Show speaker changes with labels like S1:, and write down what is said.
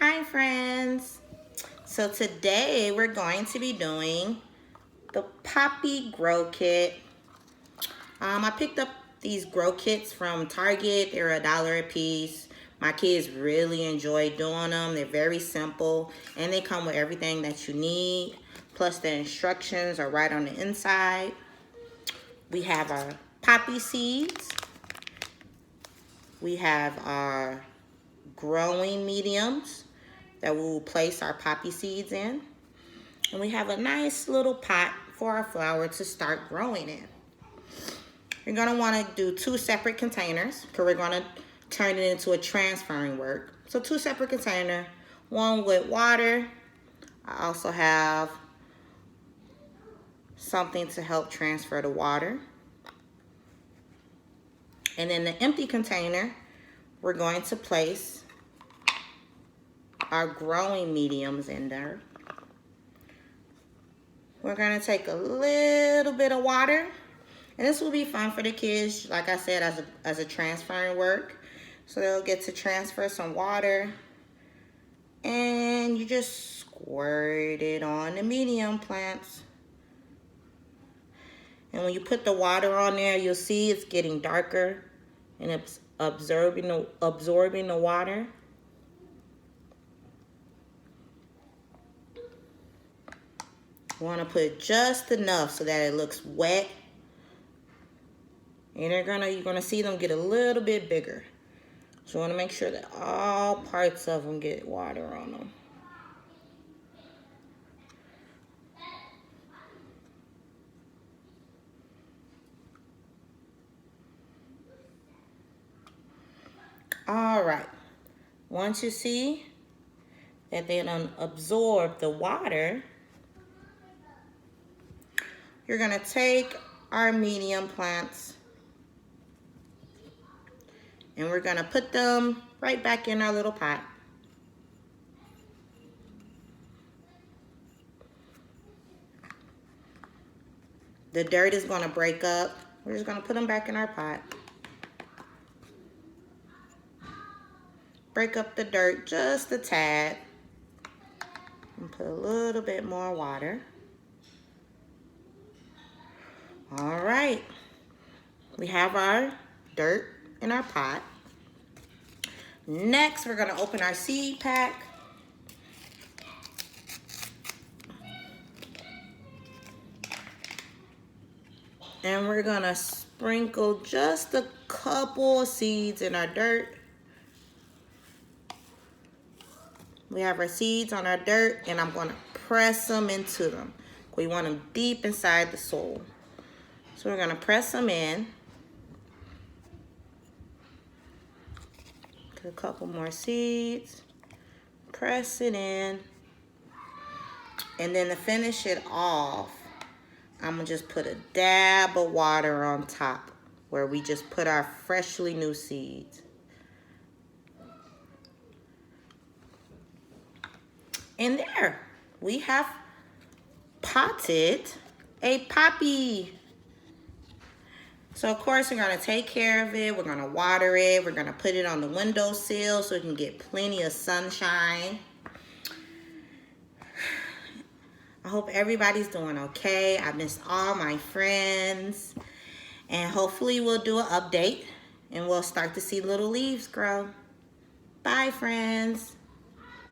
S1: Hi friends! So today we're going to be doing the Poppy Grow Kit. I picked up these grow kits from Target. They're $1 a piece. My kids really enjoy doing them. They're very simple and they come with everything that you need. Plus the instructions are right on the inside. We have our poppy seeds. We have our growing mediums that we will place our poppy seeds in. And we have a nice little pot for our flower to start growing in. You're going to want to do 2 separate containers because we're going to turn it into a transferring work. So 2 separate containers, one with water. I also have something to help transfer the water. And then the empty container, we're going to place our growing mediums in there. We're going to take a little bit of water, and this will be fun for the kids, like I said, as a transferring work. So they'll get to transfer some water, and you just squirt it on the medium plants. And when you put the water on there, you'll see it's getting darker and it's absorbing the water. You want to put just enough so that it looks wet. And you're gonna see them get a little bit bigger. So you want to make sure that all parts of them get water on them. All right. Once you see that they don't absorb the water, you're gonna take our medium plants and we're gonna put them right back in our little pot. The dirt is gonna break up. We're just gonna put them back in our pot. Break up the dirt just a tad and put a little bit more water. All right, we have our dirt in our pot. Next, we're gonna open our seed pack. And we're gonna sprinkle just a couple of seeds in our dirt. We have our seeds on our dirt and I'm gonna press them into them. We want them deep inside the soil. So we're gonna press them in. Put a couple more seeds. Press it in. And then to finish it off, I'm gonna just put a dab of water on top where we just put our freshly new seeds. And there, we have potted a poppy. So of course we're gonna take care of it. We're gonna water it. We're gonna put it on the windowsill so it can get plenty of sunshine. I hope everybody's doing okay. I miss all my friends. And hopefully we'll do an update and we'll start to see little leaves grow. Bye, friends.